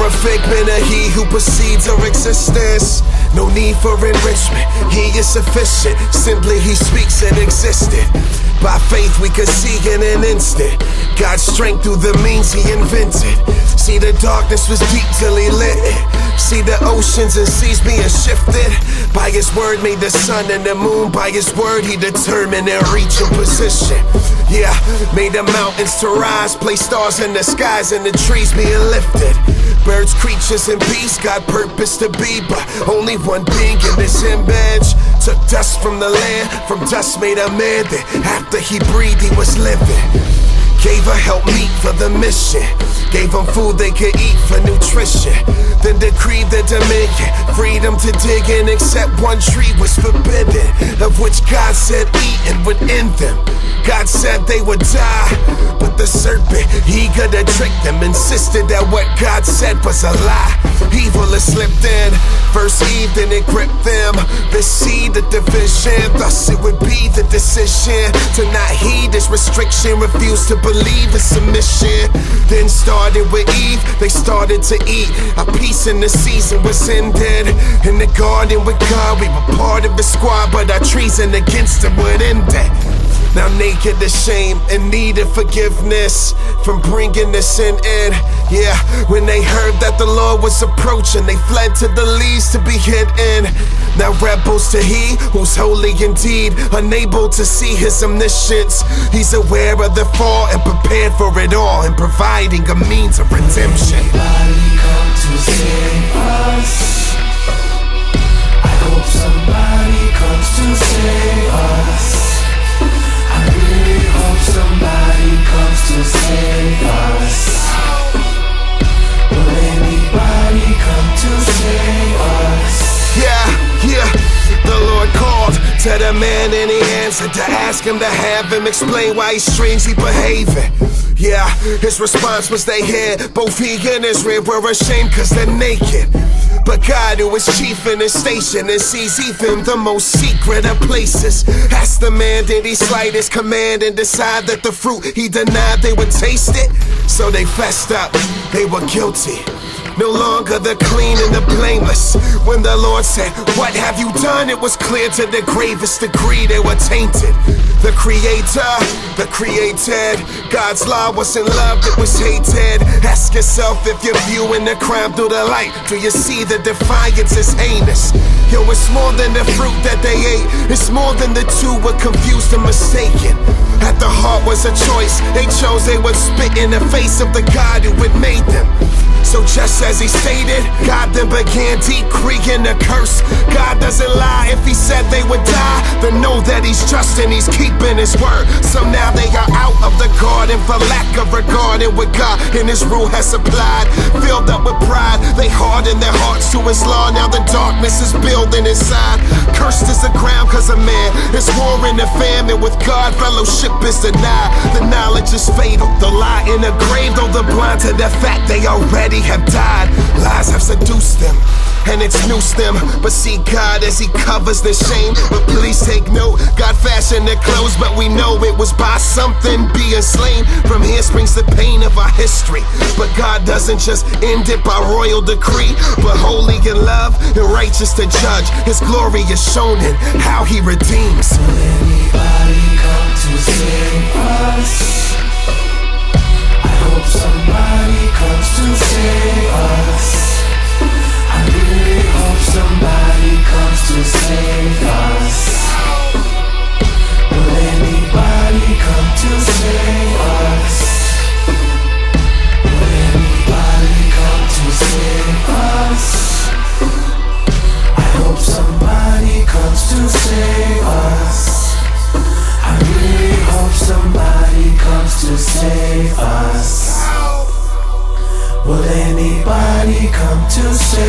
a figment of he who precedes our existence. No need for enrichment, he is sufficient. Simply he speaks and existed. By faith we could see in an instant God's strength through the means he invented. See, the darkness was deep till he lit it. See the oceans and seas being shifted. By his word made the sun and the moon. By his word he determined their reach and position. Yeah, made the mountains to rise, placed stars in the skies and the trees being lifted. Birds, creatures, and beasts got purpose to be, but only one being in this image. Took dust from the land, from dust made a man. That after he breathed he was living. Gave her help meet for the mission. Gave them food they could eat for nutrition. Then decreed the dominion, freedom to dig in, except one tree was forbidden, of which God said eating would end them. God said they would die, but the serpent, eager to trick them, insisted that what God said was a lie. Evil has slipped in, first Eve, then it gripped them. The seed, the division, thus it would be the decision to not heed this restriction, refuse to believe in submission. Then started with Eve, they started to eat. Our peace in the season was ended. In the garden with God, we were part of his squad, but our treason against him would end it. Now naked, ashamed, and needed forgiveness from bringing the sin in. Yeah, when they heard that the Lord was approaching, they fled to the leaves to be hidden. Now rebels to he who's holy indeed, unable to see his omniscience. He's aware of the fall and prepared for it all, and providing a means of redemption. Somebody come to save us. I hope somebody comes to save us. I really hope somebody comes to save us. Will anybody come to save us? Yeah, the Lord called to the man and he answered to ask him to have him explain why he's strangely behaving. Yeah, his response was they hid. Both he and his rib were ashamed cause they're naked. But God, who is chief in his station and sees even the most secret of places, asked the man, did he slight his command and decide that the fruit he denied they would taste it? So they fessed up, they were guilty. No longer the clean and the blameless. When the Lord said, what have you done? It was clear to the gravest degree they were tainted. The creator, the created. God's law wasn't loved, it was hated. Ask yourself if you're viewing the crime through the light. Do you see the defiance is heinous? Yo, it's more than the fruit that they ate. It's more than the two were confused and mistaken. At the heart was a choice. They chose they would spit in the face of the God who had made them. So just as he stated, God then began decreeing the curse. God doesn't lie, if he said they would die, then know that he's just and he's keeping his word. So now they are out of the garden for lack of regarding what God in his rule has supplied. Filled up with pride, they harden their hearts to his law. Now the darkness is building inside. Cursed is the ground cause of man. It's war in the famine with God, fellowship is denied. The knowledge is fatal, the lie in the grave. Though the blind to the fact they already have died. Lies have seduced them and it's noosed them. But see God as he covers the shame. But please take note, God fashioned their clothes, but we know it was by something being slain. From here springs the pain of our history. But God doesn't just end it by royal decree, but holy in love and righteous to judge. His glory is shown in how he redeems. Will anybody come to save us? I hope somebody comes to save us. I really hope somebody comes to save us. Will anybody come to save us? Will anybody come to save us? I hope somebody comes to save us. I really hope somebody comes to save us. Will anybody come to save us?